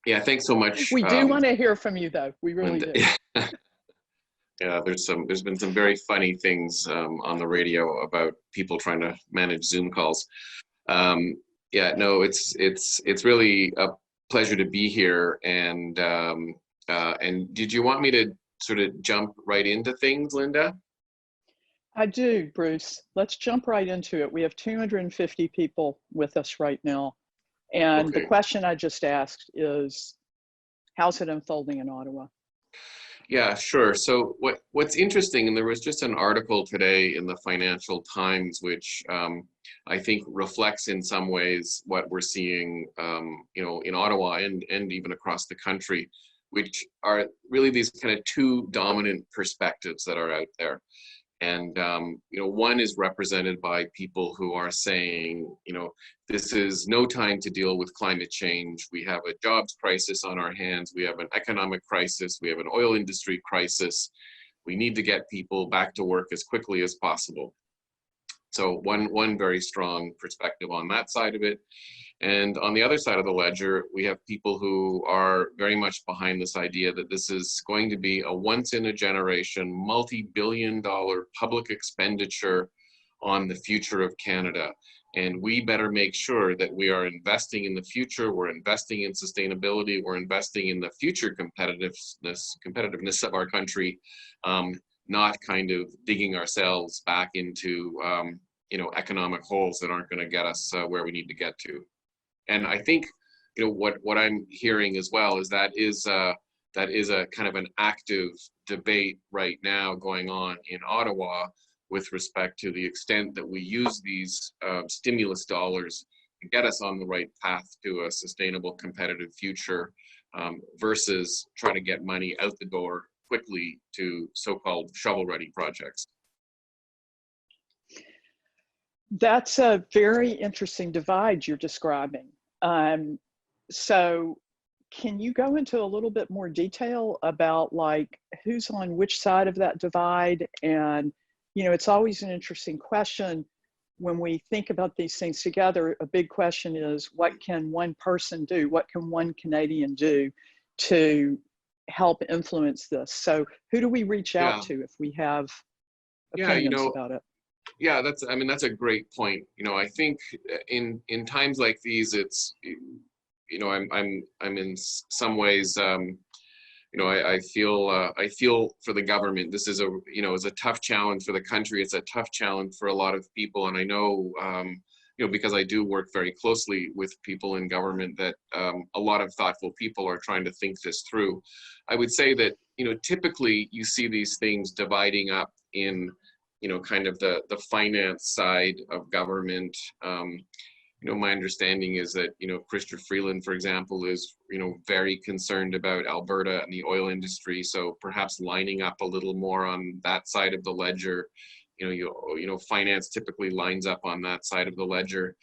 Yeah, thanks so much. We do want to hear from you, though. We really do. Yeah, there's been some very funny things on the radio about people trying to manage Zoom calls. Yeah, no, it's really a pleasure to be here. And did you want me to sort of jump right into things, Linda? I do, Bruce. Let's jump right into it. We have 250 people with us right now. And Okay. the question I just asked is, how's it unfolding in Ottawa? Yeah, sure. So what's interesting, and there was just an article today in the Financial Times, which I think reflects in some ways what we're seeing, in Ottawa and even across the country, which are really these kind of two dominant perspectives that are out there. And, one is represented by people who are saying, this is no time to deal with climate change. We have a jobs crisis on our hands. We have an economic crisis. We have an oil industry crisis. We need to get people back to work as quickly as possible. So one very strong perspective on that side of it. And on the other side of the ledger, we have people who are very much behind this idea that this is going to be a once in a generation, multi-billion-dollar public expenditure on the future of Canada. And we better make sure that we are investing in the future, we're investing in sustainability, we're investing in the future competitiveness of our country, not kind of digging ourselves back into economic holes that aren't going to get us where we need to get to. And I think, what I'm hearing as well is that is a kind of an active debate right now going on in Ottawa with respect to the extent that we use these stimulus dollars to get us on the right path to a sustainable, competitive future versus trying to get money out the door quickly to so-called shovel-ready projects. That's a very interesting divide you're describing. So can you go into a little bit more detail about like who's on which side of that divide? And, it's always an interesting question when we think about these things together. A big question is, what can one person do? What can one Canadian do to help influence this? So who do we reach out to if we have opinions about it? Yeah, that's a great point. I think in times like these, it's, I'm in some ways, I feel for the government. This is is a tough challenge for the country. It's a tough challenge for a lot of people. And I know, because I do work very closely with people in government, that a lot of thoughtful people are trying to think this through. I would say that, typically you see these things dividing up in, kind of the finance side of government. My understanding is that, Chrystia Freeland, for example, is, very concerned about Alberta and the oil industry. So perhaps lining up a little more on that side of the ledger. Finance typically lines up on that side of the ledger.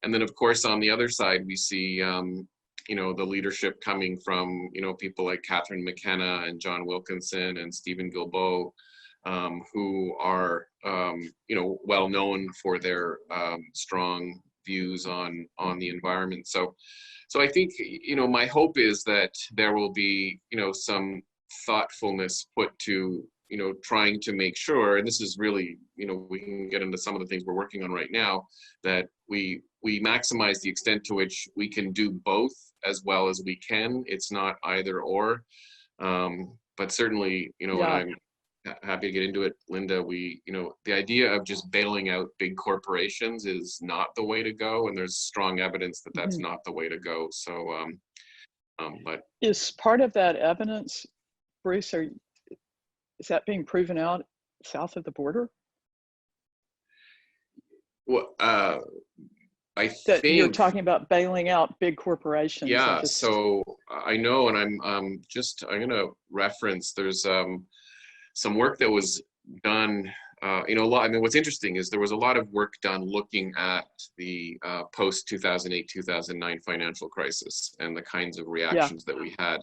And then, of course, on the other side, we see, the leadership coming from, people like Catherine McKenna and John Wilkinson and Stephen Guilbeault, who are, well known for their strong views on the environment. So I think, my hope is that there will be, some thoughtfulness put to, trying to make sure, and this is really, we can get into some of the things we're working on right now, that we maximize the extent to which we can do both as well as we can. It's not either or, but certainly, and I'm happy to get into it, Linda, the idea of just bailing out big corporations is not the way to go, and there's strong evidence that that's not the way to go. So, but is part of that evidence, Bruce, is that being proven out south of the border? Well, I that think you're talking about bailing out big corporations. Yeah, so I know, and I'm going to reference, there's some work that was done, a lot. What's interesting is there was a lot of work done looking at the post-2008-2009 financial crisis and the kinds of reactions that we had.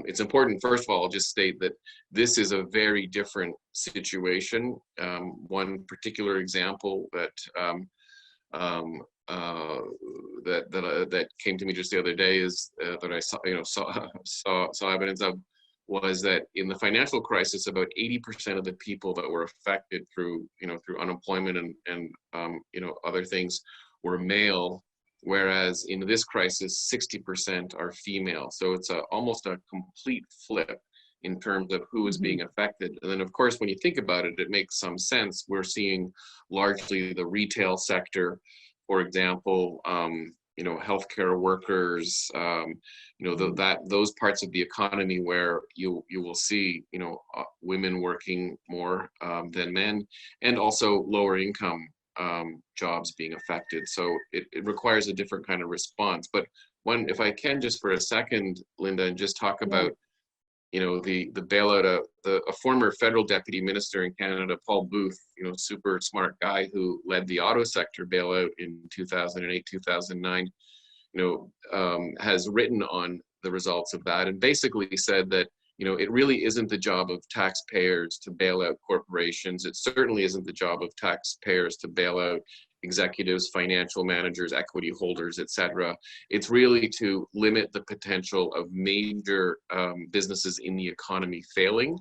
It's important, first of all, I'll just state that this is a very different situation. One particular example that that came to me just the other day is that I saw evidence of, was that in the financial crisis, about 80% of the people that were affected through unemployment and other things were male, whereas in this crisis 60% are female. So it's almost a complete flip in terms of who is being affected. And then of course, when you think about it, it makes some sense. We're seeing largely the retail sector, for example, healthcare workers, those parts of the economy where you will see, women working more than men, and also lower income jobs being affected. So it requires a different kind of response. But if I can just for a second, Linda, and just talk about the bailout of a former federal deputy minister in Canada, Paul Booth, super smart guy who led the auto sector bailout in 2008, 2009, has written on the results of that and basically said that, it really isn't the job of taxpayers to bail out corporations. It certainly isn't the job of taxpayers to bail out executives, financial managers, equity holders, et cetera. It's really to limit the potential of major businesses in the economy failing.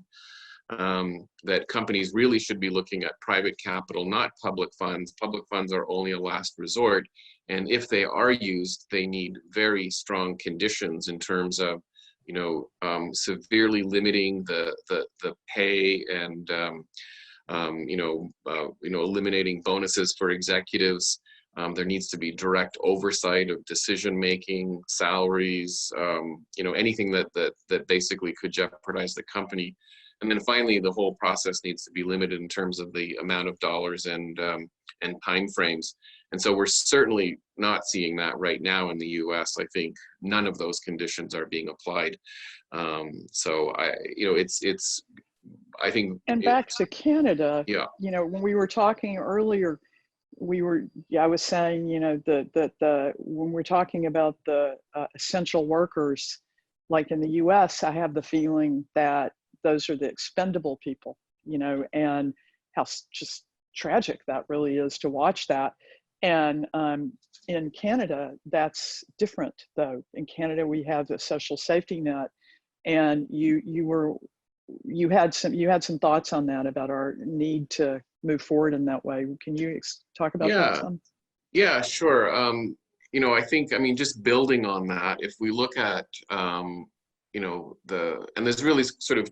That companies really should be looking at private capital, not public funds. Public funds are only a last resort. And if they are used, they need very strong conditions in terms of severely limiting the pay and eliminating bonuses for executives. There needs to be direct oversight of decision making, salaries, anything that basically could jeopardize the company. And then finally, the whole process needs to be limited in terms of the amount of dollars and time frames. And so we're certainly not seeing that right now in the U.S. I think none of those conditions are being applied. I think. And back to Canada, yeah. When we were talking earlier, I was saying, that when we're talking about the essential workers, like in the U.S., I have the feeling that those are the expendable people, and how just tragic that really is to watch that. And in Canada, that's different though. In Canada, we have the social safety net, and you had some thoughts on that about our need to move forward in that way. Can you talk about that some? Yeah, sure. I think, just building on that, if we look at, and there's really sort of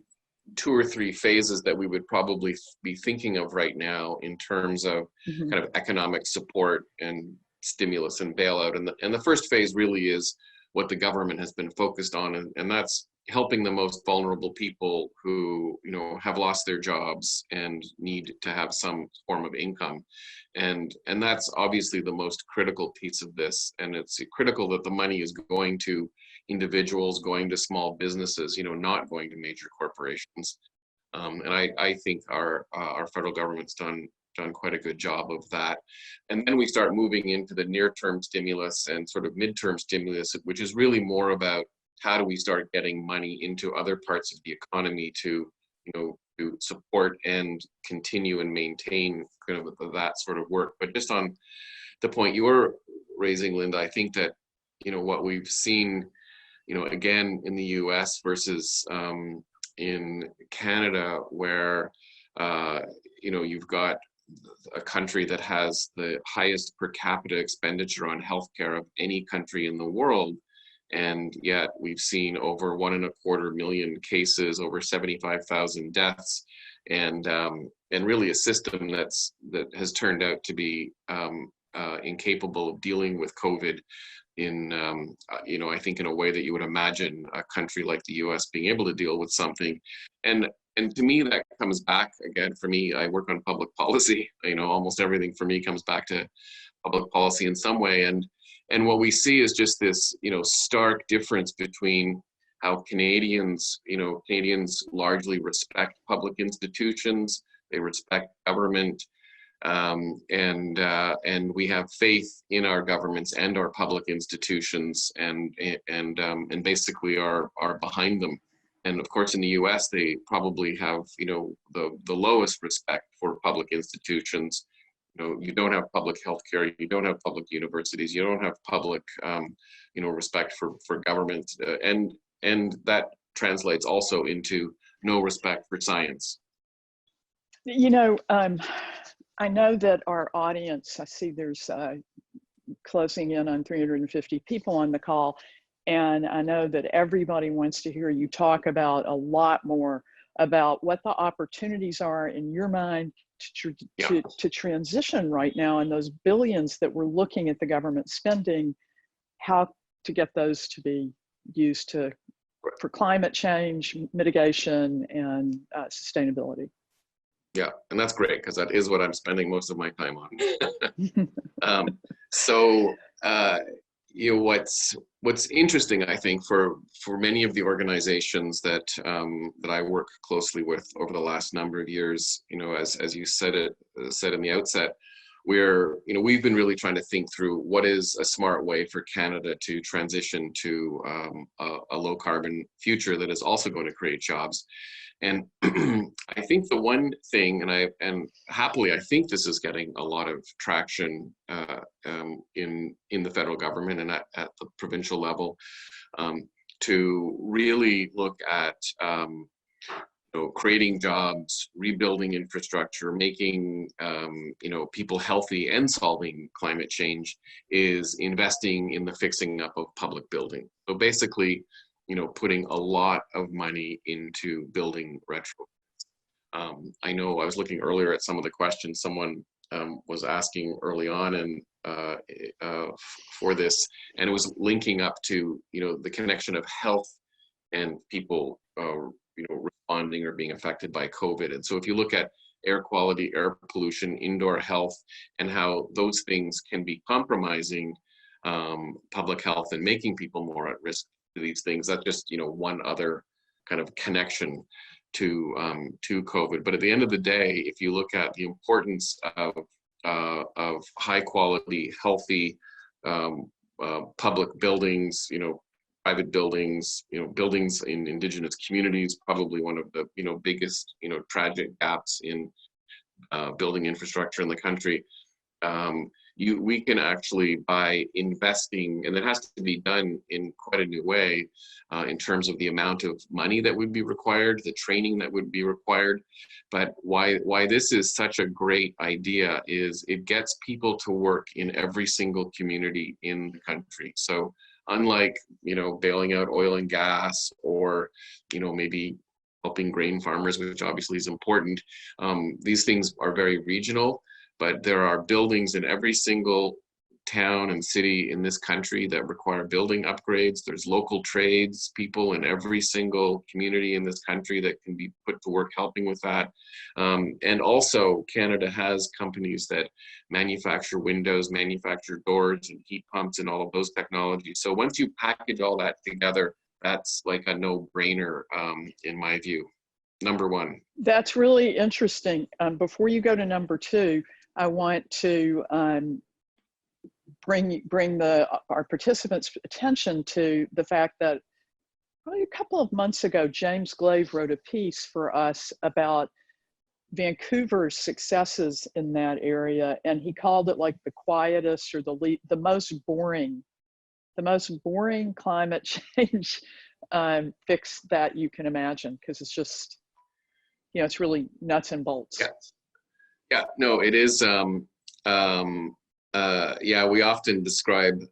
2 or 3 phases that we would probably be thinking of right now in terms of kind of economic support and stimulus and bailout. And the first phase really is what the government has been focused on, and that's helping the most vulnerable people who have lost their jobs and need to have some form of income. And that's obviously the most critical piece of this. And it's critical that the money is going to individuals, going to small businesses, not going to major corporations. And I think our federal government's done quite a good job of that. And then we start moving into the near-term stimulus and sort of mid-term stimulus, which is really more about how do we start getting money into other parts of the economy to support and continue and maintain kind of that sort of work. But just on the point you're raising, Linda, I think that what we've seen again in the US versus in Canada, where you've got a country that has the highest per capita expenditure on healthcare of any country in the world, and yet we've seen over 1.25 million cases, over 75,000 deaths, and really a system that has turned out to be incapable of dealing with COVID in I think in a way that you would imagine a country like the US being able to deal with something. And to me, that comes back again, for me, I work on public policy, almost everything for me comes back to public policy in some way. And what we see is just this, stark difference between how Canadians largely respect public institutions, they respect government, and we have faith in our governments and our public institutions, and basically are behind them. And of course, in the U.S., they probably have the lowest respect for public institutions, you don't have public health care, you don't have public universities, you don't have public, respect for government, and that translates also into no respect for science. I know that our audience, I see there's closing in on 350 people on the call, and I know that everybody wants to hear you talk about a lot more about what the opportunities are in your mind to transition right now, and those billions that we're looking at the government spending, how to get those to be used for climate change mitigation and sustainability. Yeah, and that's great, because that is what I'm spending most of my time on. What's interesting, I think, for many of the organizations that I work closely with over the last number of years, as you said in the outset, we've been really trying to think through what is a smart way for Canada to transition to a low carbon future that is also going to create jobs. And I think the one thing, and happily, I think this is getting a lot of traction in the federal government and at the provincial level, to really look at creating jobs, rebuilding infrastructure, making people healthy, and solving climate change, is investing in the fixing up of public building. So basically, putting a lot of money into building retrofits. I know I was looking earlier at some of the questions someone was asking early on and for this, and it was linking up to the connection of health and people responding or being affected by COVID. And so if you look at air quality, air pollution, indoor health, and how those things can be compromising public health and making people more at risk to these things, that's just one other kind of connection to COVID. But at the end of the day, if you look at the importance of high quality, healthy public buildings, private buildings, buildings in Indigenous communities, probably one of the biggest tragic gaps in building infrastructure in the country. We can actually, by investing, and it has to be done in quite a new way in terms of the amount of money that would be required, the training that would be required. But why this is such a great idea is it gets people to work in every single community in the country. So unlike, bailing out oil and gas, or, maybe helping grain farmers, which obviously is important, these things are very regional. But there are buildings in every single town and city in this country that require building upgrades. There's local trades people in every single community in this country that can be put to work helping with that. And also, Canada has companies that manufacture windows, manufacture doors and heat pumps and all of those technologies. So once you package all that together, that's like a no-brainer in my view. Number one. That's really interesting. Before you go to number two, I want to bring our participants' attention to the fact that probably a couple of months ago, James Glaive wrote a piece for us about Vancouver's successes in that area, and he called it like the quietest or the most boring climate change fix that you can imagine, because it's just, it's really nuts and bolts. Yeah, no, it is. We often describe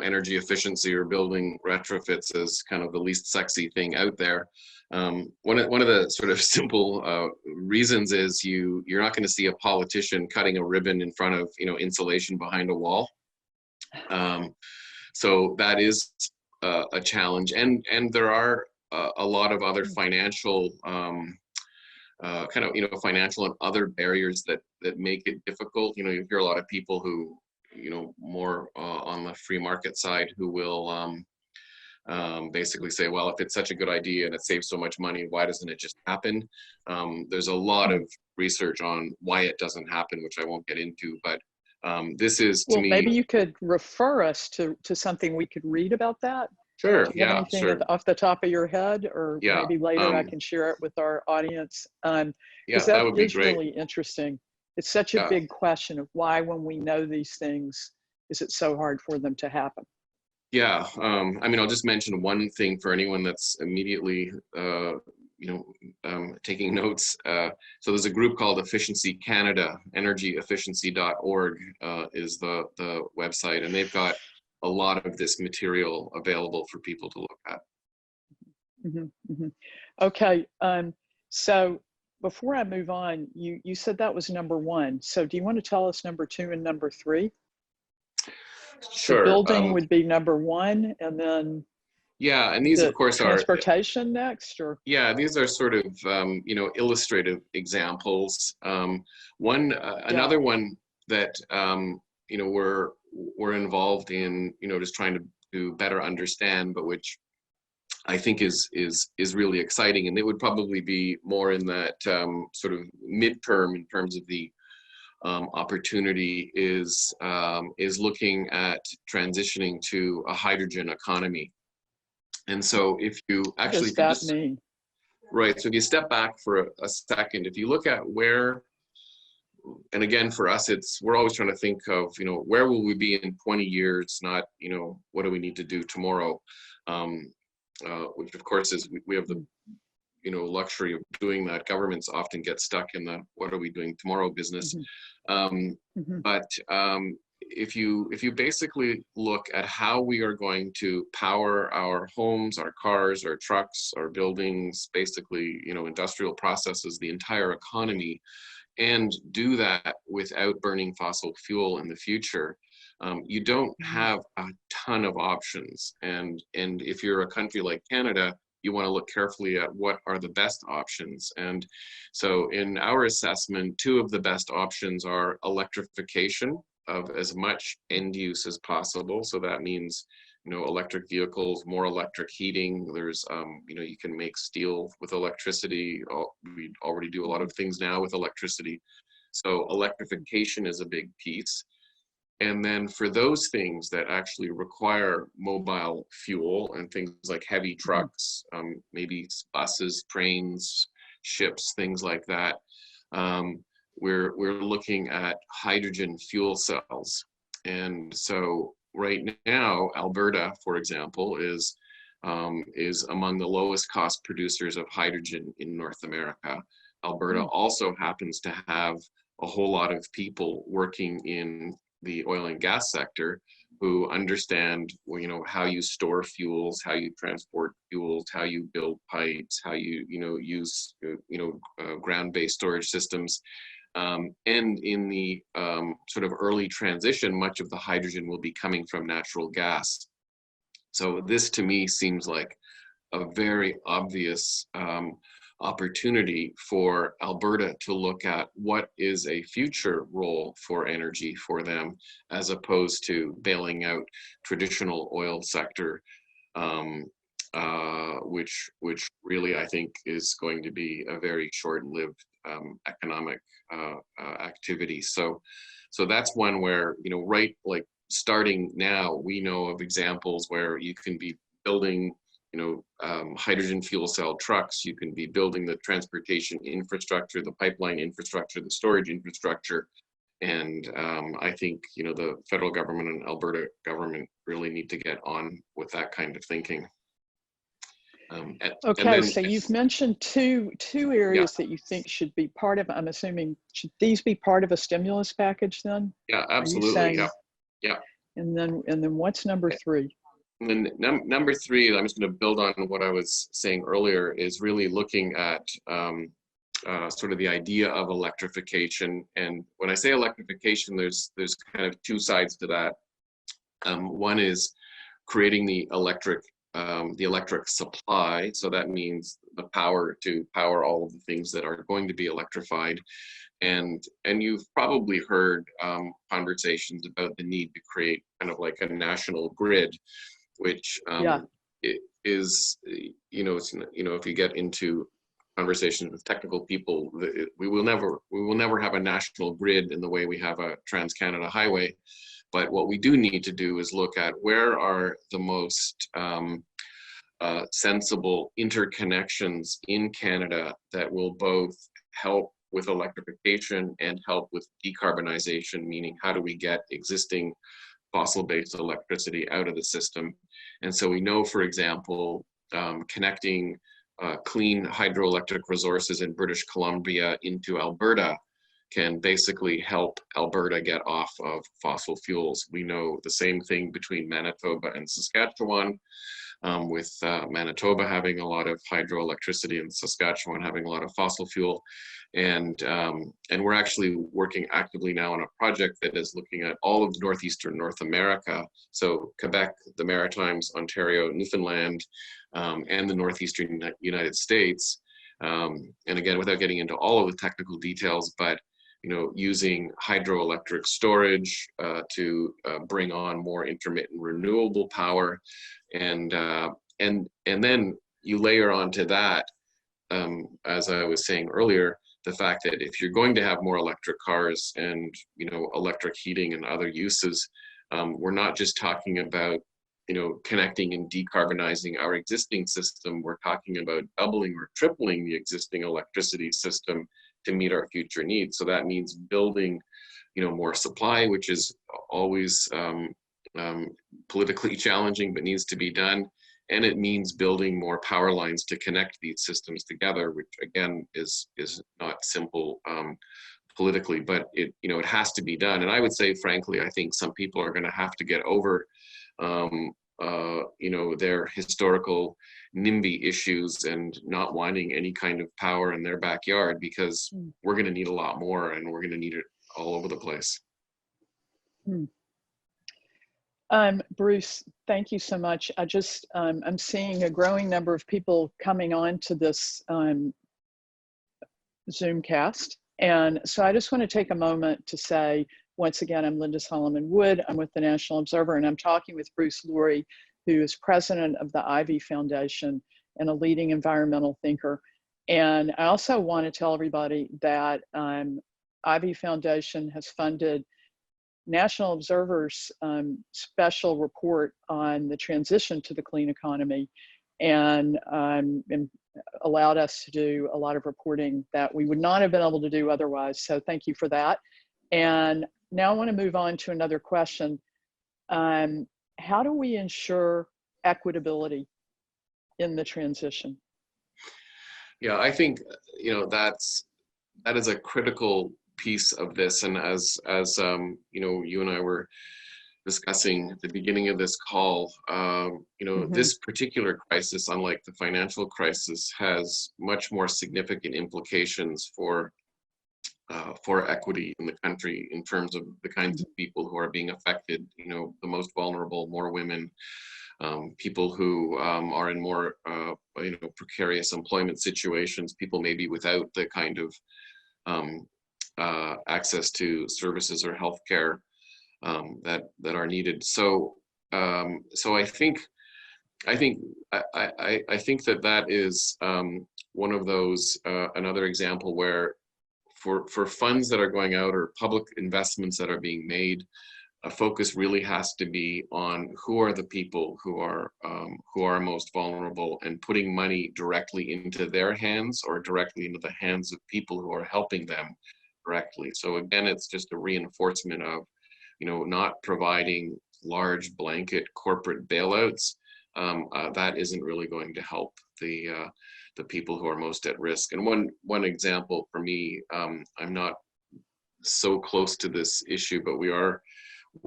energy efficiency or building retrofits as kind of the least sexy thing out there. One of the sort of simple reasons is you're not going to see a politician cutting a ribbon in front of insulation behind a wall. So that is a challenge, and there are a lot of other financial financial and other barriers that make it difficult. You hear a lot of people who, more on the free market side, who will basically say, well, if it's such a good idea and it saves so much money, why doesn't it just happen? There's a lot of research on why it doesn't happen, which I won't get into, but this is, to me. Maybe you could refer us to something we could read about that. Sure. Do you have anything off the top of your head, or maybe later I can share it with our audience? That would be great. Really interesting. It's such a Yeah. big question of why, when we know these things, is it so hard for them to happen? Yeah, I mean, I'll just mention one thing for anyone that's immediately, taking notes. So there's a group called Efficiency Canada, energyefficiency.org is the website, and they've got a lot of this material available for people to look at. Okay, so before I move on, you said that was number one. So do you want to tell us number two and number three? Sure. The building would be number one, and then yeah, and these, the of course, transportation next, or? Yeah, these are sort of illustrative examples. Another one that we're involved in, just trying to better understand, but which I think is really exciting, and it would probably be more in that sort of midterm in terms of the opportunity is looking at transitioning to a hydrogen economy. And so if you actually, what does that mean? Right, so if you step back for a second, if you look at where, and again, for us, we're always trying to think of, where will we be in 20 years, not, what do we need to do tomorrow? Which of course is, we have the, luxury of doing that. Governments often get stuck in the, what are we doing tomorrow business. But if you basically look at how we are going to power our homes, our cars, our trucks, our buildings, basically, industrial processes, the entire economy, and do that without burning fossil fuel in the future, you don't have a ton of options. And if you're a country like Canada, you want to look carefully at what are the best options. And so in our assessment, two of the best options are electrification of as much end use as possible. So that means, electric vehicles, more electric heating. There's, you can make steel with electricity. We already do a lot of things now with electricity. So electrification is a big piece. And then for those things that actually require mobile fuel and things like heavy trucks, maybe buses, trains, ships, things like that, we're looking at hydrogen fuel cells. And so right now, Alberta, for example, is among the lowest cost producers of hydrogen in North America. Alberta also happens to have a whole lot of people working in the oil and gas sector who understand, how you store fuels, how you transport fuels, how you build pipes, how you, use, ground-based storage systems. And in the sort of early transition, much of the hydrogen will be coming from natural gas. So this to me seems like a very obvious opportunity for Alberta to look at what is a future role for energy for them, as opposed to bailing out traditional oil sector, which really I think is going to be a very short-lived economic activity. So that's one where, right, like starting now, we know of examples where you can be building hydrogen fuel cell trucks, you can be building the transportation infrastructure, the pipeline infrastructure, the storage infrastructure. And I think, the federal government and Alberta government really need to get on with that kind of thinking. Okay, so you've mentioned two areas that you think should be part of, I'm assuming, should these be part of a stimulus package then? Yeah, absolutely. Yeah. And then what's number three? And then number three, I'm just going to build on what I was saying earlier, is really looking at sort of the idea of electrification. And when I say electrification, there's kind of two sides to that. One is creating the electric supply. So that means the power to power all of the things that are going to be electrified. And you've probably heard conversations about the need to create kind of like a national grid, which is, if you get into conversations with technical people, we will never have a national grid in the way we have a Trans-Canada highway. But what we do need to do is look at where are the most sensible interconnections in Canada that will both help with electrification and help with decarbonization, meaning how do we get existing fossil-based electricity out of the system. And so we know, for example, connecting clean hydroelectric resources in British Columbia into Alberta can basically help Alberta get off of fossil fuels. We know the same thing between Manitoba and Saskatchewan, with Manitoba having a lot of hydroelectricity and Saskatchewan having a lot of fossil fuel. And we're actually working actively now on a project that is looking at all of northeastern North America. So Quebec, the Maritimes, Ontario, Newfoundland, and the northeastern United States. And again, without getting into all of the technical details, but using hydroelectric storage to bring on more intermittent renewable power, and then you layer onto that, as I was saying earlier, the fact that if you're going to have more electric cars and electric heating and other uses, we're not just talking about connecting and decarbonizing our existing system. We're talking about doubling or tripling the existing electricity system to meet our future needs. So that means building, more supply, which is always politically challenging, but needs to be done. And it means building more power lines to connect these systems together, which again is not simple politically, but it has to be done. And I would say, frankly, I think some people are going to have to get over their historical NIMBY issues and not wanting any kind of power in their backyard, because we're going to need a lot more, and we're going to need it all over the place. Bruce, thank you so much. I'm seeing a growing number of people coming on to this Zoomcast. And so I just want to take a moment to say, once again, I'm Linda Solomon Wood. I'm with the National Observer, and I'm talking with Bruce Lourie, who is president of the Ivey Foundation and a leading environmental thinker. And I also want to tell everybody that Ivey Foundation has funded National Observer's special report on the transition to the clean economy, and allowed us to do a lot of reporting that we would not have been able to do otherwise. So thank you for that. And now I want to move on to another question. How do we ensure equitability in the transition? Yeah, I think that is a critical piece of this. And as you and I were discussing at the beginning of this call, this particular crisis, unlike the financial crisis, has much more significant implications for equity in the country in terms of the kinds of people who are being affected. The most vulnerable, more women, people who are in more precarious employment situations, people maybe without the kind of access to services or healthcare that are needed. So I think that is one of those another example where for funds that are going out or public investments that are being made, a focus really has to be on who are the people who are most vulnerable, and putting money directly into their hands or directly into the hands of people who are helping them directly. So again, it's just a reinforcement of, not providing large blanket corporate bailouts. That isn't really going to help the people who are most at risk. And one example for me, I'm not so close to this issue, but we are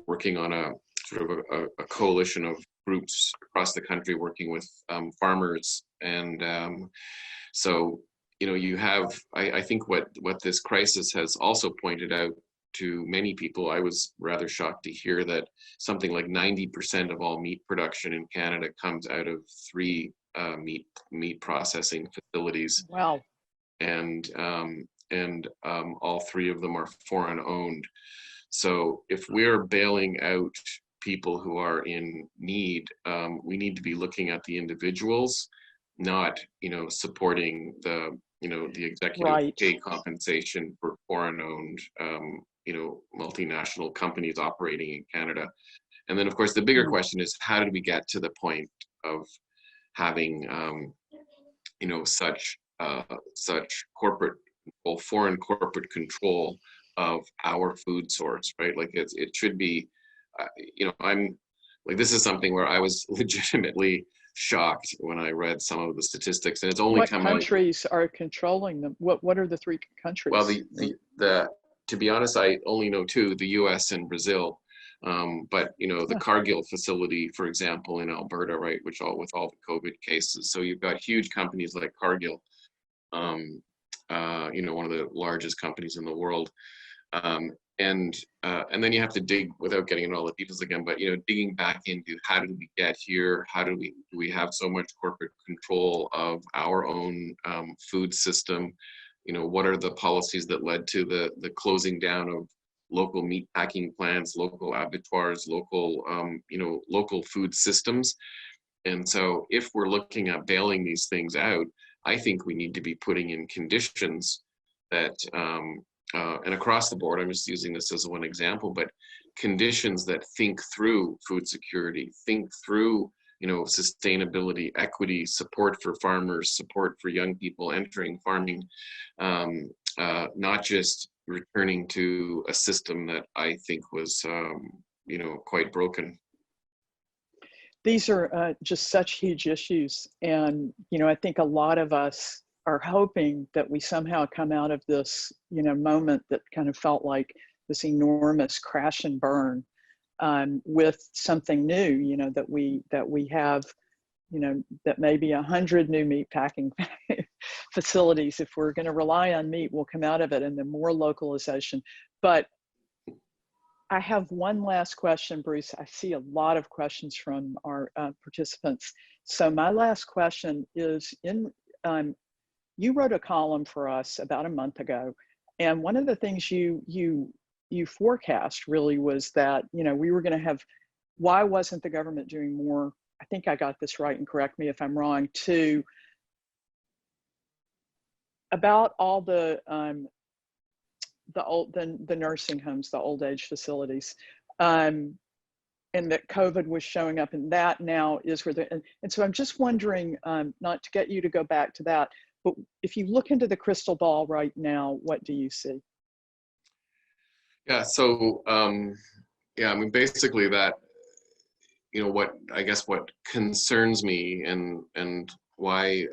working on a sort of a coalition of groups across the country working with farmers. And so, you have, I think what this crisis has also pointed out to many people, I was rather shocked to hear that something like 90% of all meat production in Canada comes out of 3 meat processing facilities. Wow. And all 3 of them are foreign owned. So if we're bailing out people who are in need, we need to be looking at the individuals, not supporting the executive pay compensation for foreign owned multinational companies operating in Canada. And then of course the bigger question is, how did we get to the point of having such corporate control, foreign corporate control of our food source, right? Like it should be, I'm like, this is something where I was legitimately shocked when I read some of the statistics, and it's only What come out. countries are controlling them? What are the three Well, countries? the to be honest, I only know two: the U.S. and Brazil. But the Cargill facility, for example, in Alberta, right, which with all the COVID cases, so you've got huge companies like Cargill, one of the largest companies in the world, and then you have to dig, without getting into all the details again, but digging back into how did we get here? How do we have so much corporate control of our own food system? What are the policies that led to the closing down of local meat packing plants, local abattoirs, local food systems? And so if we're looking at bailing these things out, I think we need to be putting in conditions that, and across the board, I'm just using this as one example, but conditions that think through food security, think through sustainability, equity, support for farmers, support for young people entering farming, not just returning to a system that I think was, quite broken. These are just such huge issues. And, I think a lot of us are hoping that we somehow come out of this, moment that kind of felt like this enormous crash and burn, with something new, that we have, that maybe 100 new meat packing facilities. If we're going to rely on meat, we'll come out of it, and then more localization. But I have one last question, Bruce. I see a lot of questions from our participants. So my last question is, you wrote a column for us about a month ago, and one of the things you forecast really was that we were going to have, why wasn't the government doing more? I think I got this right, and correct me if I'm wrong. About all the nursing homes, the old age facilities, and that COVID was showing up, and that now is where and so I'm just wondering, not to get you to go back to that, but if you look into the crystal ball right now, what do you see? Yeah, so basically that, what concerns me, and why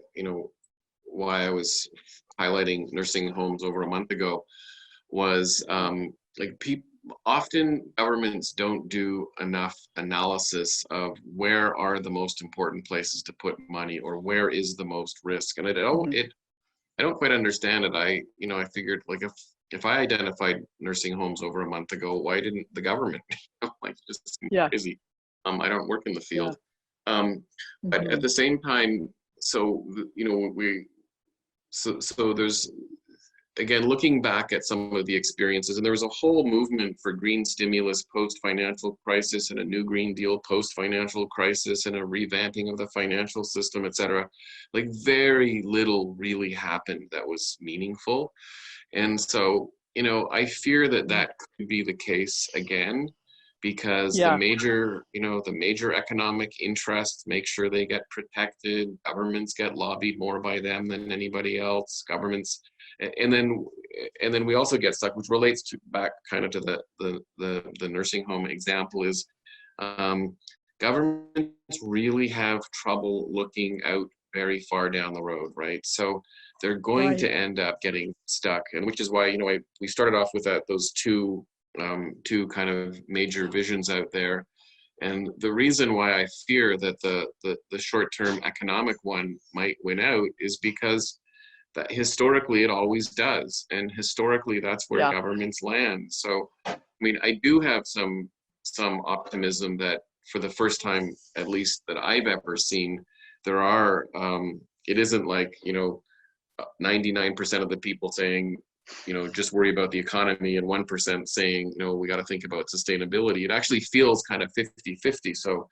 I was highlighting nursing homes over a month ago was often governments don't do enough analysis of where are the most important places to put money, or where is the most risk. And I don't quite understand it. I figured, like, if I identified nursing homes over a month ago, why didn't the government? Just crazy. I don't work in the field. But at the same time, so there's, again, looking back at some of the experiences, and there was a whole movement for green stimulus post-financial crisis, and a new Green Deal post-financial crisis, and a revamping of the financial system, et cetera. Like, very little really happened that was meaningful. And so, I fear that could be the case again, because the major economic interests make sure they get protected. Governments get lobbied more by them than anybody else. Governments, and then we also get stuck, which relates back kind of to the nursing home example, is governments really have trouble looking out very far down the road, right? So they're going to end up getting stuck, and which is why we started off with those two kind of major visions out there. And the reason why I fear that the short-term economic one might win out is because that historically it always does, and historically that's where governments land. So I do have some optimism that for the first time, at least that I've ever seen, there are it isn't like 99% of the people saying just worry about the economy, and 1% saying, we got to think about sustainability. It actually feels kind of 50-50. So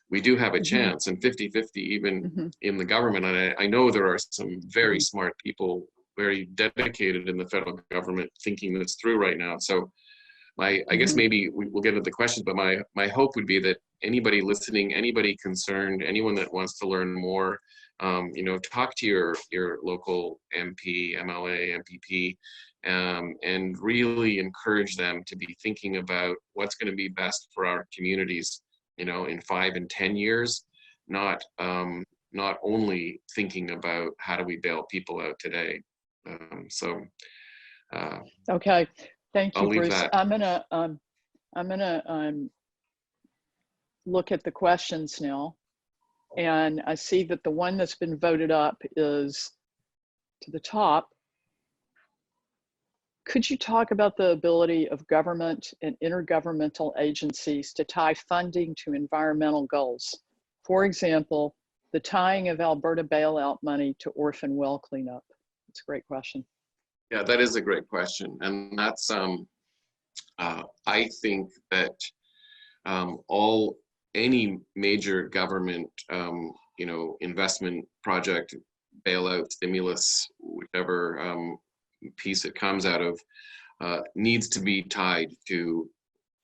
we do have a chance, and 50-50 even in the government. And I know there are some very smart people, very dedicated in the federal government, thinking this through right now. So I guess maybe we'll get into the questions, but my hope would be that anybody listening, anybody concerned, anyone that wants to learn more, talk to your local MP, MLA, MPP, and really encourage them to be thinking about what's going to be best for our communities, in 5 and 10 years, not only thinking about how do we bail people out today. Okay, thank you, I'll leave Bruce. that. I'm gonna look at the questions now, and I see that the one that's been voted up is to the top. Could you talk about the ability of government and intergovernmental agencies to tie funding to environmental goals? For example, the tying of Alberta bailout money to orphan well cleanup. It's a great question. Yeah, that is a great question. And that's, I think that any major government, investment project, bailout, stimulus, whichever piece it comes out of, needs to be tied to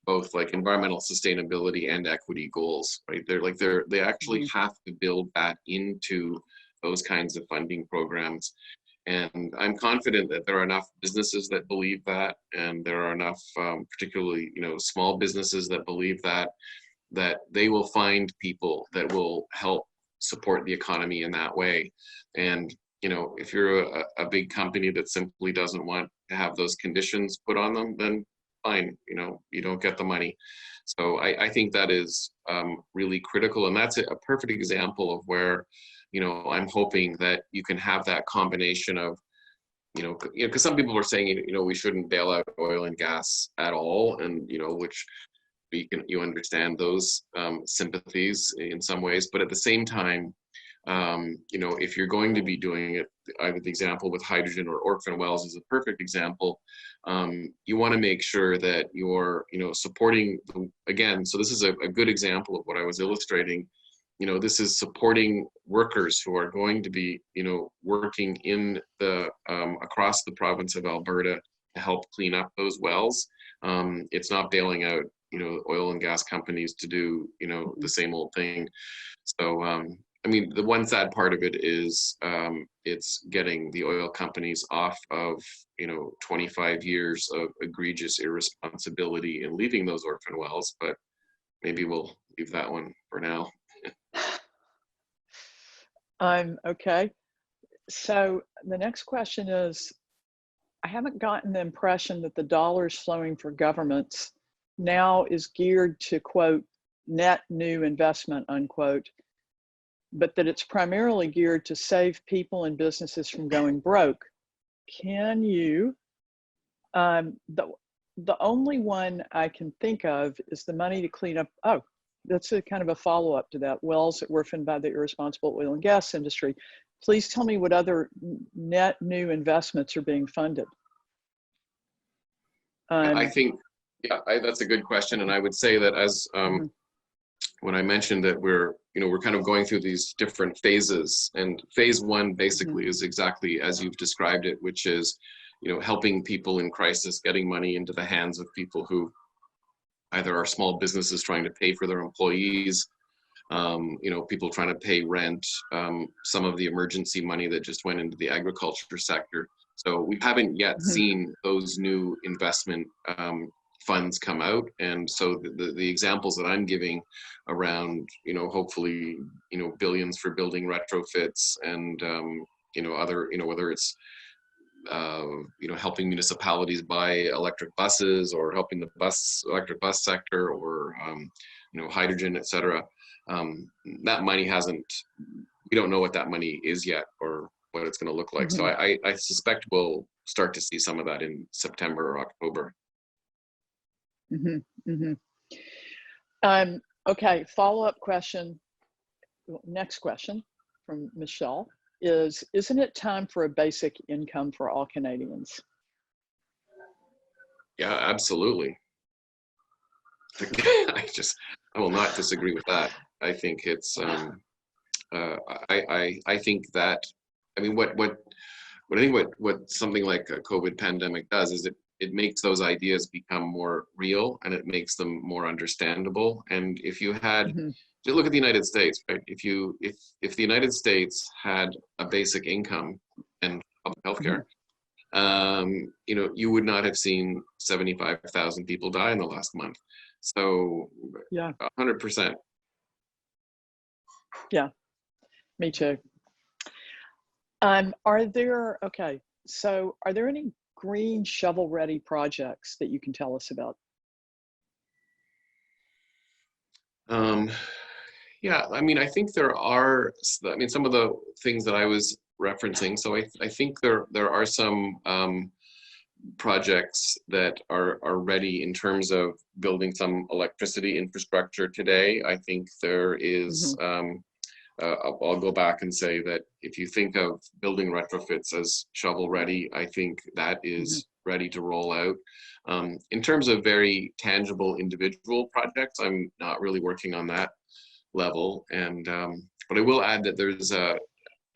both like environmental sustainability and equity goals, right? They actually have to build that into those kinds of funding programs. And I'm confident that there are enough businesses that believe that, and there are enough, particularly, small businesses that believe that they will find people that will help support the economy in that way. And, if you're a big company that simply doesn't want to have those conditions put on them, then fine, you don't get the money. So I think that is really critical. And that's a perfect example of where, I'm hoping that you can have that combination of, because some people are saying, we shouldn't bail out oil and gas at all. And, which you understand those sympathies in some ways, but at the same time, if you're going to be doing it, I have the example with hydrogen or orphan wells is a perfect example. You want to make sure that you're, supporting, again, so this is a good example of what I was illustrating. This is supporting workers who are going to be, working in the, across the province of Alberta to help clean up those wells. It's not bailing out, oil and gas companies to do, the same old thing. So, the one sad part of it is it's getting the oil companies off of, 25 years of egregious irresponsibility in leaving those orphan wells, but maybe we'll leave that one for now. Okay. So the next question is, I haven't gotten the impression that the dollars flowing for governments now is geared to, quote, net new investment, unquote, but that it's primarily geared to save people and businesses from going broke. Can you, the only one I can think of is the money to clean up, that's a kind of a follow-up to that, wells that were orphaned by the irresponsible oil and gas industry. Please tell me what other net new investments are being funded. I think, that's a good question. And I would say that as, when I mentioned that we're kind of going through these different phases, and phase one basically is exactly as you've described it, which is, helping people in crisis, getting money into the hands of people who either are small businesses trying to pay for their employees, people trying to pay rent, some of the emergency money that just went into the agriculture sector. So we haven't yet seen those new investment funds come out. And so the examples that I'm giving around, hopefully, billions for building retrofits and, other, whether it's, helping municipalities buy electric buses or helping the electric bus sector or, hydrogen, et cetera. That money we don't know what that money is yet or what it's going to look like. So I suspect we'll start to see some of that in September or October. Okay, follow-up question. Next question from Michelle is, isn't it time for a basic income for all Canadians? Yeah, absolutely. I will not disagree with that. I think it's, I think that, what something like a COVID pandemic does is it makes those ideas become more real, and it makes them more understandable. And if you had, Mm-hmm. just look at the United States, right? If the United States had a basic income and public health Mm-hmm. care, you would not have seen 75,000 people die in the last month. So, Yeah. 100%. Yeah. Me too. So are there any green shovel-ready projects that you can tell us about? Yeah, I mean, I think there are, I mean, some of the things that I was referencing. So I think there are some projects that are ready in terms of building some electricity infrastructure today. I think there is, I'll go back and say that if you think of building retrofits as shovel ready, I think that is ready to roll out. In terms of very tangible individual projects, I'm not really working on that level. And but I will add that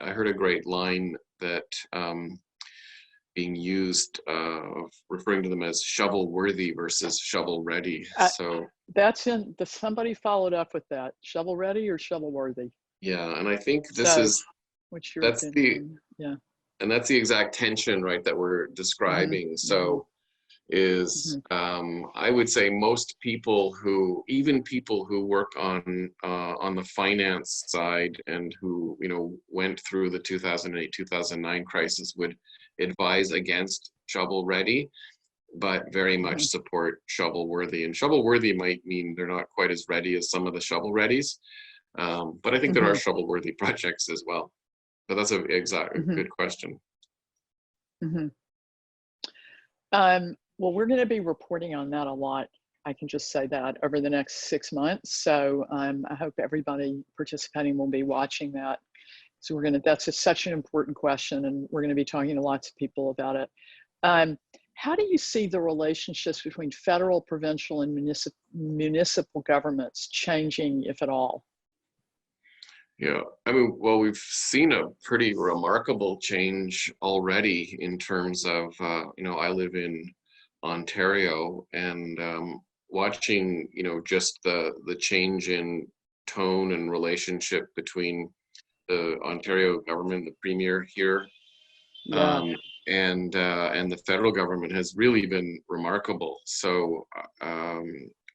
I heard a great line that being used, referring to them as shovel worthy versus shovel ready. So somebody followed up with that. Shovel ready or shovel worthy? Yeah, and I think what's your that's opinion? Yeah. And that's the exact tension, right, that we're describing. So is I would say most people even people who work on the finance side and who went through the 2008-2009 crisis would advise against shovel ready, but very much support shovel worthy. And shovel worthy might mean they're not quite as ready as some of the shovel readies, but I think there are shovel worthy projects as well. But that's a good question. Well, we're going to be reporting on that a lot. I can just say that over the next 6 months. So I hope everybody participating will be watching that. So that's such an important question, and we're going to be talking to lots of people about it. How do you see the relationships between federal, provincial, and municipal governments changing, if at all? Yeah, I mean, well, we've seen a pretty remarkable change already in terms of, I live in Ontario, and watching, just the change in tone and relationship between the Ontario government, the premier here, and the federal government has really been remarkable. So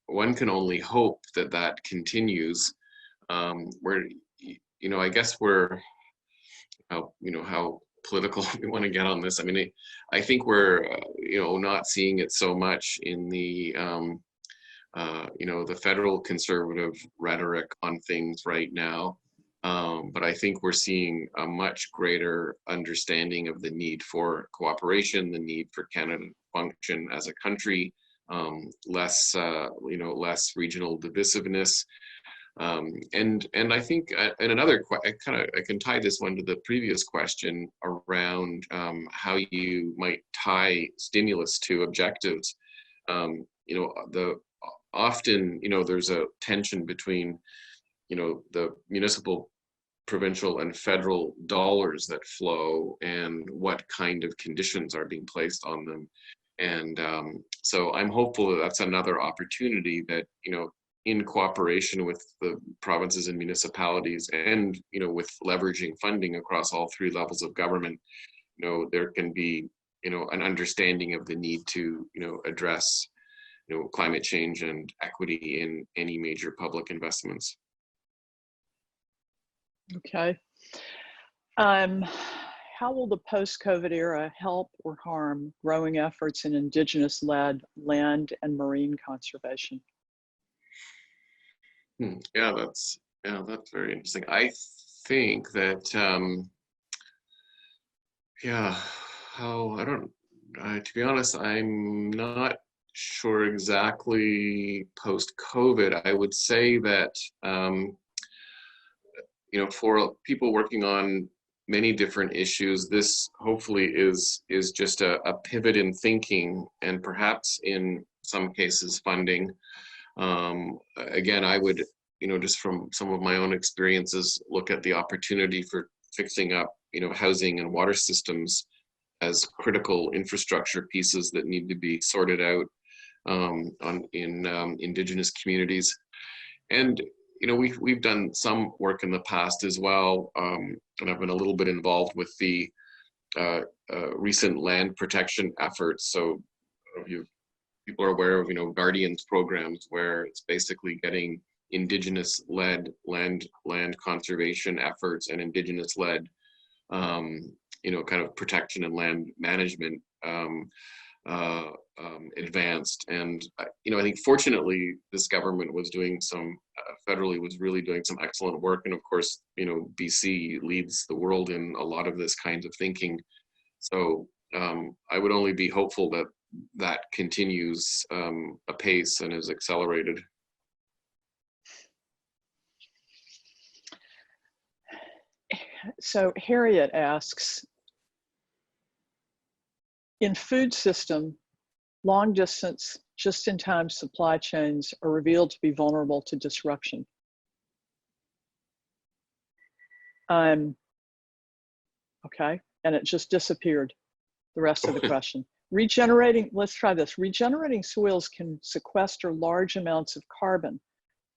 one can only hope that that continues. I guess we're how political we want to get on this. I mean, I think we're not seeing it so much in the the federal conservative rhetoric on things right now, but I think we're seeing a much greater understanding of the need for cooperation, the need for Canada to function as a country, less regional divisiveness. And I think, and I can tie this one to the previous question around how you might tie stimulus to objectives. Often there's a tension between the municipal, provincial, and federal dollars that flow and what kind of conditions are being placed on them. And so I'm hopeful that that's another opportunity that in cooperation with the provinces and municipalities, and with leveraging funding across all three levels of government, there can be an understanding of the need to address climate change and equity in any major public investments. Okay. How will the post-COVID era help or harm growing efforts in Indigenous-led land and marine conservation? Yeah, that's very interesting. I think that to be honest, I'm not sure exactly post-COVID. I would say that for people working on many different issues, this hopefully is just a pivot in thinking, and perhaps in some cases funding. Again, I would, just from some of my own experiences, look at the opportunity for fixing up, housing and water systems as critical infrastructure pieces that need to be sorted out in Indigenous communities. And you know, we've done some work in the past as well, and I've been a little bit involved with the recent land protection efforts. So people are aware of, you know, Guardians programs where it's basically getting Indigenous-led land conservation efforts and Indigenous-led, you know, kind of protection and land management advanced. And you know, I think fortunately this government was doing some federally was really doing some excellent work, and of course, you know, BC leads the world in a lot of this kind of thinking. So I would only be hopeful that that continues apace and is accelerated. So Harriet asks, in food system, long distance, just-in-time supply chains are revealed to be vulnerable to disruption. Okay, and it just disappeared, the rest of the question. Let's try this. Regenerating soils can sequester large amounts of carbon.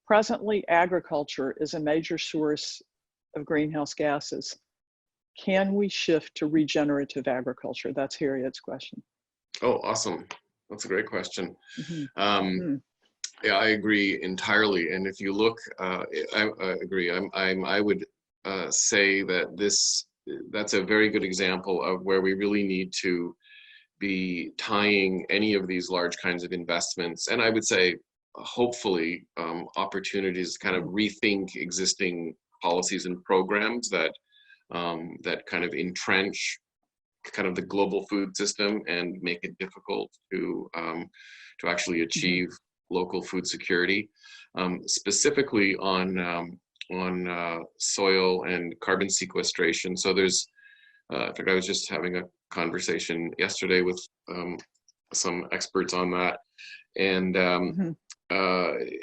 Presently, agriculture is a major source of greenhouse gases. Can we shift to regenerative agriculture? That's Harriet's question. Oh, awesome. That's a great question. Yeah, I agree entirely. And if you look, I agree. I would say that that's a very good example of where we really need to be tying any of these large kinds of investments. And I would say, hopefully, opportunities to kind of rethink existing policies and programs that that kind of entrench kind of the global food system and make it difficult to actually achieve local food security, specifically on soil and carbon sequestration. So there's, in fact, I was just having a conversation yesterday with some experts on that, and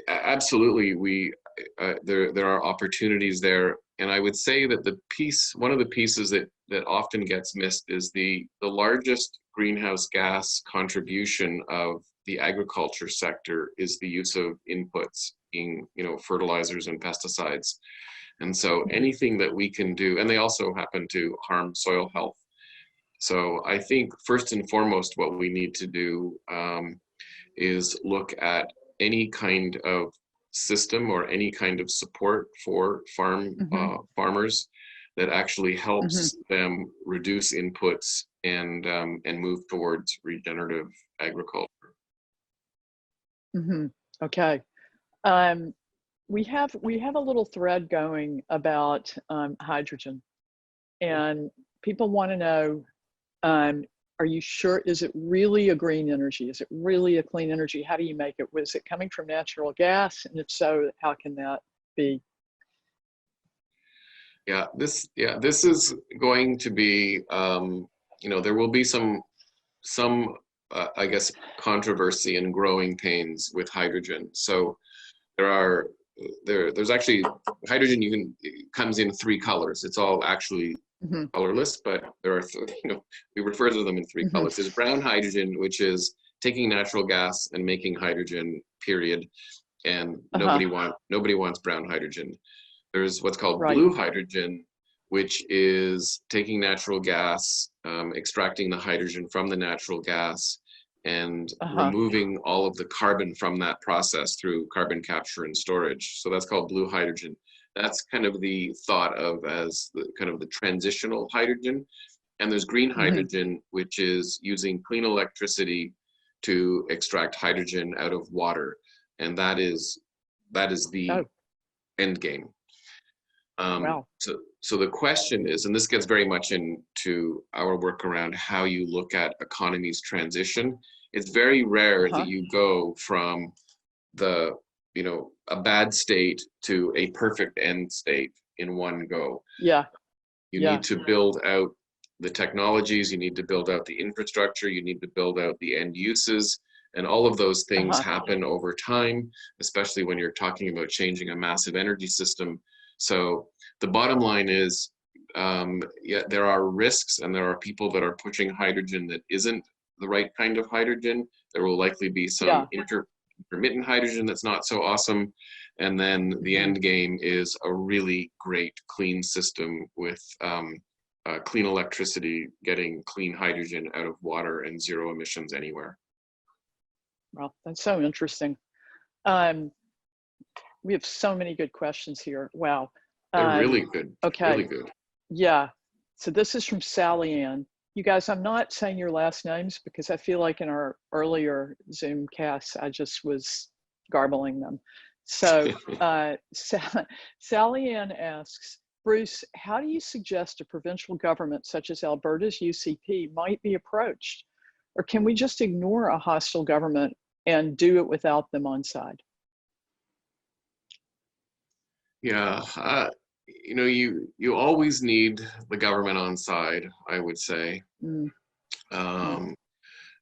absolutely, there are opportunities there. And I would say that one of the pieces that often gets missed is the largest greenhouse gas contribution of the agriculture sector is the use of inputs, being, you know, fertilizers and pesticides. And so anything that we can do, and they also happen to harm soil health. So I think first and foremost, what we need to do is look at any kind of system or any kind of support for farmers that actually helps them reduce inputs and move towards regenerative agriculture. Okay, we have a little thread going about hydrogen, and people want to know, are you sure, is it really a green energy? Is it really a clean energy? How do you make it? Was it coming from natural gas? And if so, how can that be? Yeah, this is going to be, you know, there will be some I guess, controversy and growing pains with hydrogen. So there's actually hydrogen comes in 3 colors. It's all actually colorless, but there are, you know, we refer to them in 3 colors. There's brown hydrogen, which is taking natural gas and making hydrogen, period. And nobody wants brown hydrogen. There's what's called blue hydrogen, which is taking natural gas, extracting the hydrogen from the natural gas, and removing all of the carbon from that process through carbon capture and storage. So that's called blue hydrogen. That's kind of the thought of as the kind of the transitional hydrogen. And there's green hydrogen, which is using clean electricity to extract hydrogen out of water. And that is the end game. So the question is, and this gets very much into our work around how you look at economies transition. It's very rare that you go from the, you know, a bad state to a perfect end state in one go. You need to build out the technologies, you need to build out the infrastructure, you need to build out the end uses, and all of those things happen over time, especially when you're talking about changing a massive energy system. So the bottom line is, yeah, there are risks, and there are people that are pushing hydrogen that isn't the right kind of hydrogen. There will likely be some intermittent hydrogen that's not so awesome. And then the end game is a really great clean system with clean electricity, getting clean hydrogen out of water and zero emissions anywhere. Well, that's so interesting. We have so many good questions here. Wow. They're really good. Okay. Really good. Yeah. So this is from Sally Ann. You guys, I'm not saying your last names because I feel like in our earlier Zoom casts, I just was garbling them. So Sally Ann asks, Bruce, how do you suggest a provincial government such as Alberta's UCP might be approached? Or can we just ignore a hostile government and do it without them on side? Yeah, you know, you always need the government on side, I would say.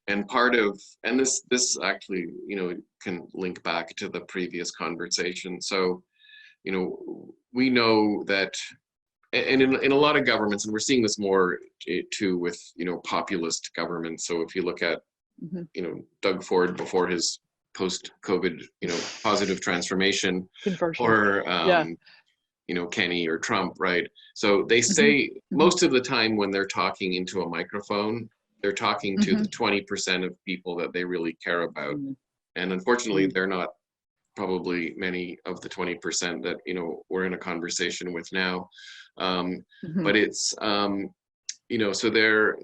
And part of, and this actually, you know, can link back to the previous conversation. So, you know, we know that, and in a lot of governments, and we're seeing this more too with, you know, populist governments. So if you look at, you know, Doug Ford before his post-COVID, you know, positive transformation, or you know, Kenny or Trump, right? So they say most of the time when they're talking into a microphone, they're talking to the 20% of people that they really care about. And unfortunately, they're not probably many of the 20% that, you know, we're in a conversation with now. But it's, you know, so they're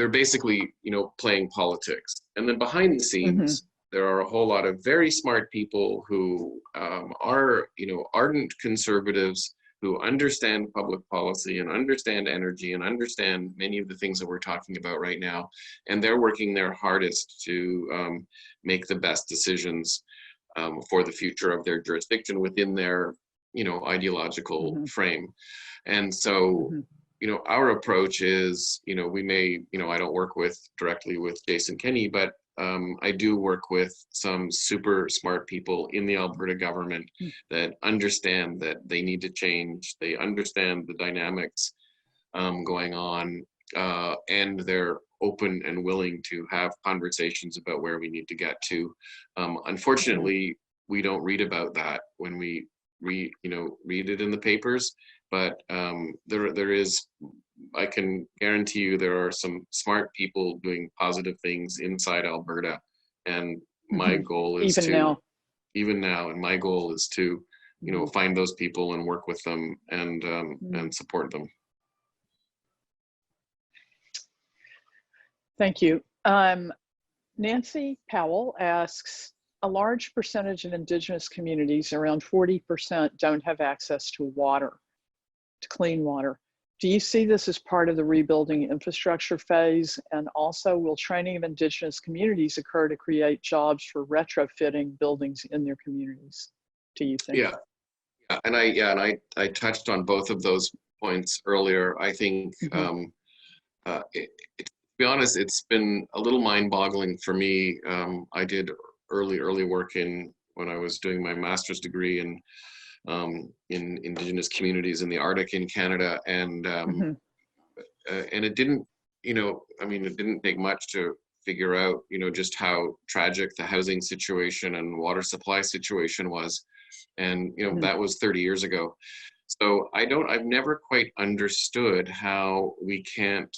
basically, you know, playing politics. And then behind the scenes, there are a whole lot of very smart people who are, you know, ardent conservatives who understand public policy and understand energy and understand many of the things that we're talking about right now. And they're working their hardest to make the best decisions for the future of their jurisdiction within their, you know, ideological frame. And so, you know, our approach is, you know, we may, you know, I don't work directly with Jason Kenney, but I do work with some super smart people in the Alberta government that understand that they need to change. They understand the dynamics going on, and they're open and willing to have conversations about where we need to get to. Unfortunately, we don't read about that when we read it in the papers, but there is, I can guarantee you there are some smart people doing positive things inside Alberta, and my goal is even now, and my goal is to, you know, find those people and work with them and support them. Thank you. Nancy Powell asks, a large percentage of Indigenous communities, around 40%, don't have access to water, to clean water. Do you see this as part of the rebuilding infrastructure phase? And also, will training of Indigenous communities occur to create jobs for retrofitting buildings in their communities, do you think? Yeah, and I touched on both of those points earlier. I think, to be honest, it's been a little mind-boggling for me. I did early work when I was doing my master's degree in Indigenous communities in the Arctic in Canada, and it didn't, you know, I mean, it didn't take much to figure out, you know, just how tragic the housing situation and water supply situation was, and you know, that was 30 years ago. So I've never quite understood how we can't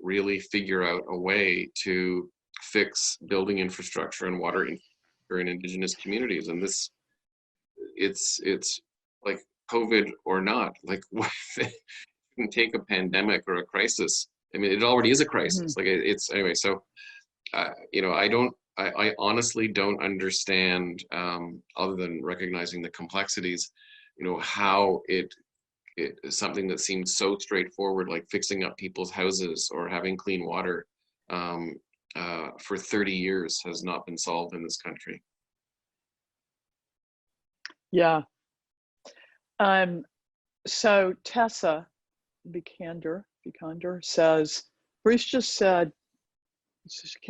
really figure out a way to fix building infrastructure and water infrastructure in Indigenous communities. And this, it's like COVID or not, like what if it can take a pandemic or a crisis? I mean, it already is a crisis. Like it's anyway. So, you know, I honestly don't understand, other than recognizing the complexities, you know, how it is something that seems so straightforward, like fixing up people's houses or having clean water, for 30 years has not been solved in this country. Yeah. So Tessa Vikander says, Bruce just said,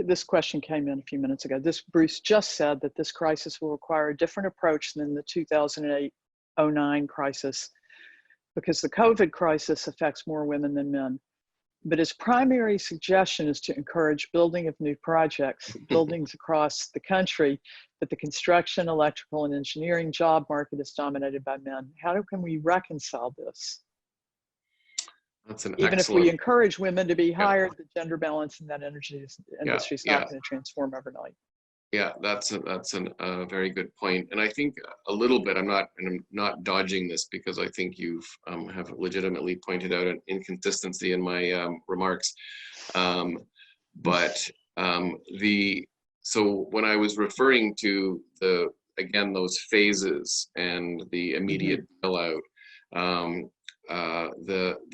this question came in a few minutes ago. Bruce just said that this crisis will require a different approach than the 2008-09 crisis. because the COVID crisis affects more women than men. But his primary suggestion is to encourage building of new projects, buildings across the country, but the construction, electrical, and engineering job market is dominated by men. How can we reconcile this? That's an Even excellent. if we encourage women to be hired, the gender balance in that industry is not going to transform overnight. Yeah, that's a very good point. And I think a little bit, I'm not dodging this because I think you've have legitimately pointed out an inconsistency in my remarks. So when I was referring to those phases and the immediate bailout, the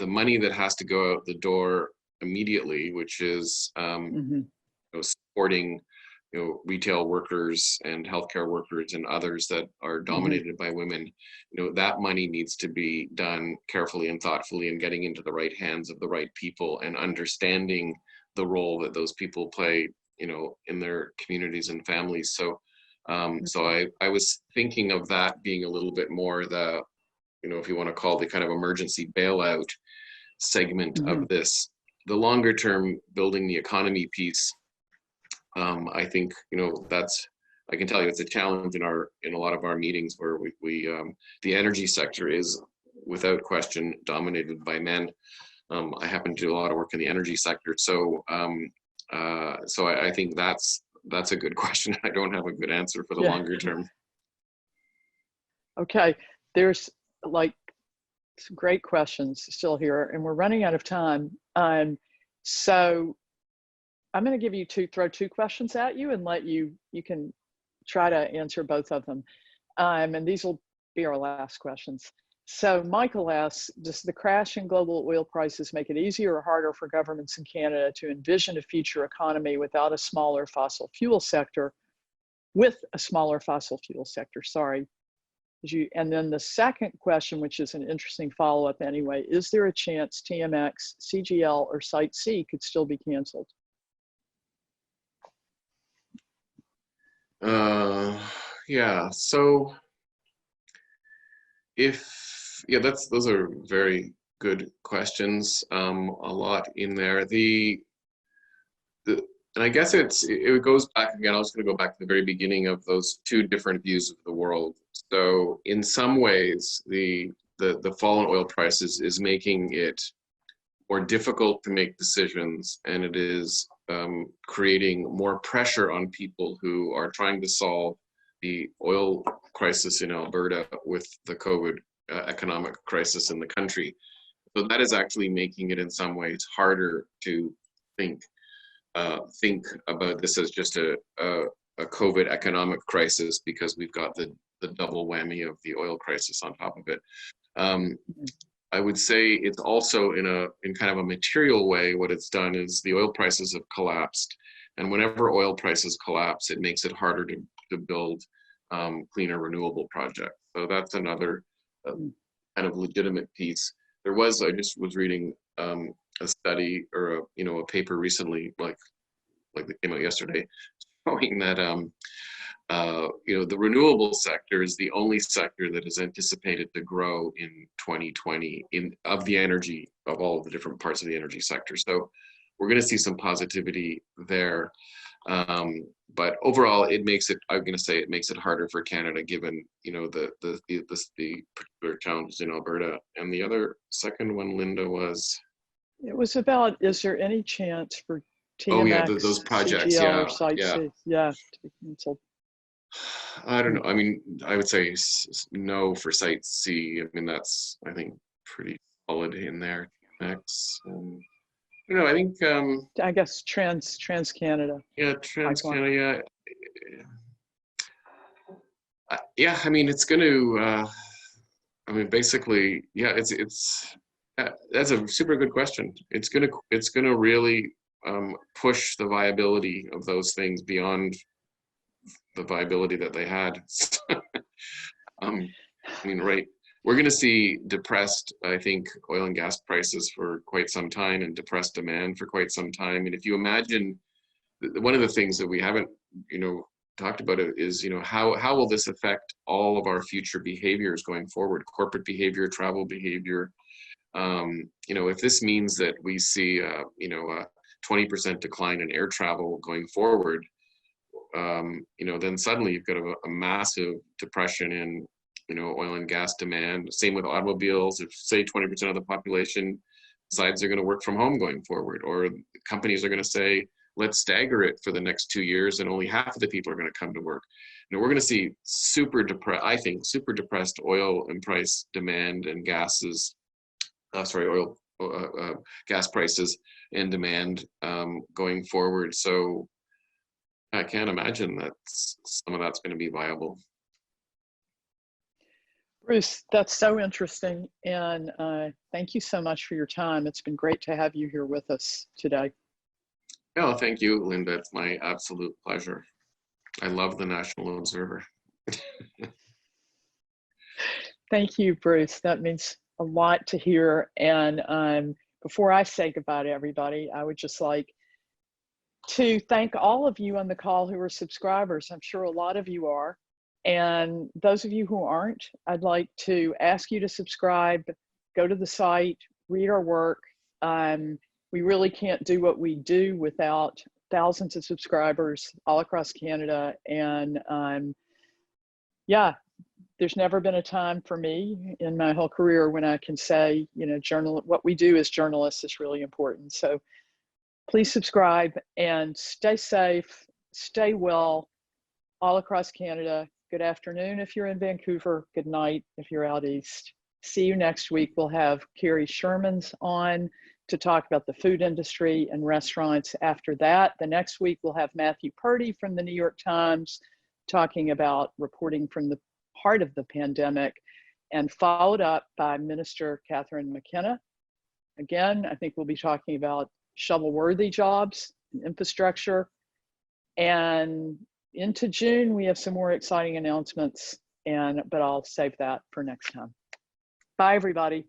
money that has to go out the door immediately, which is supporting retail workers and healthcare workers and others that are dominated by women, that money needs to be done carefully and thoughtfully and getting into the right hands of the right people and understanding the role that those people play, in their communities and families. So, I was thinking of that being a little bit more the, if you want to call the kind of emergency bailout segment of this. The longer term building the economy piece, I think, I can tell you it's a challenge in a lot of our meetings where the energy sector is without question dominated by men. I happen to do a lot of work in the energy sector. So I think that's a good question. I don't have a good answer for the longer term. Okay, there's some great questions still here, and we're running out of time. So I'm going to give you throw two questions at you and let you can try to answer both of them. And these will be our last questions. So Michael asks, does the crash in global oil prices make it easier or harder for governments in Canada to envision a future economy without a smaller fossil fuel sector, sorry. And then the second question, which is an interesting follow-up anyway, is there a chance TMX, CGL, or Site C could still be canceled? So those are very good questions. A lot in there. And I guess it goes back again. I was going to go back to the very beginning of those two different views of the world. So in some ways, the fall in oil prices is making it more difficult to make decisions, and it is creating more pressure on people who are trying to solve the oil crisis in Alberta with the COVID economic crisis in the country. So that is actually making it in some ways harder to think about this as just a COVID economic crisis, because we've got the double whammy of the oil crisis on top of it. I would say it's also in kind of a material way, what it's done is the oil prices have collapsed. And whenever oil prices collapse, it makes it harder to build cleaner renewable projects. So that's another kind of legitimate piece. I just was reading a study or a paper recently, like that came out yesterday, showing that the renewable sector is the only sector that is anticipated to grow in 2020 of all of the different parts of the energy sector. So we're going to see some positivity there. But overall, it makes it harder for Canada, given the particular challenges in Alberta. And the other second one, Linda, it was about, is there any chance for TMX, those projects, CGL, or Site C, to be canceled? I don't know. I mean, I would say no for Site C. I mean, that's, I think, pretty solid in there. TMX. I think. I guess Trans Canada. Yeah, Trans Canada. Yeah, I mean, it's going to. Basically, yeah. That's a super good question. It's gonna really push the viability of those things beyond the viability that they had. Right. We're going to see depressed, I think, oil and gas prices for quite some time, and depressed demand for quite some time. And if you imagine, one of the things that we haven't, talked about it is, you know, how will this affect all of our future behaviors going forward, corporate behavior, travel behavior. You know, if this means that we see, you know, a 20% decline in air travel going forward, you know, then suddenly you've got a massive depression in, you know, oil and gas demand. Same with automobiles. If say 20% of the population decides they're going to work from home going forward, or companies are going to say, let's stagger it for the next 2 years and only half of the people are going to come to work. You know, we're going to see super depressed oil and price demand and gases, gas prices and demand going forward. So I can't imagine that some of that's going to be viable. Bruce, that's so interesting. And thank you so much for your time. It's been great to have you here with us today. Oh, thank you, Linda. It's my absolute pleasure. I love the National Observer. Thank you, Bruce. That means a lot to hear. And before I say goodbye to everybody, I would just like to thank all of you on the call who are subscribers. I'm sure a lot of you are. And those of you who aren't, I'd like to ask you to subscribe, go to the site, read our work. We really can't do what we do without thousands of subscribers all across Canada. And yeah, there's never been a time for me in my whole career when I can say, you know, what we do as journalists is really important. So please subscribe and stay safe, stay well all across Canada. Good afternoon if you're in Vancouver. Good night if you're out east. See you next week. We'll have Carrie Shermans on to talk about the food industry and restaurants. After that, the next week, we'll have Matthew Purdy from the New York Times talking about reporting from the heart of the pandemic, and followed up by Minister Catherine McKenna. Again, I think we'll be talking about shovel-worthy jobs and infrastructure. And into June, we have some more exciting announcements, but I'll save that for next time. Bye, everybody.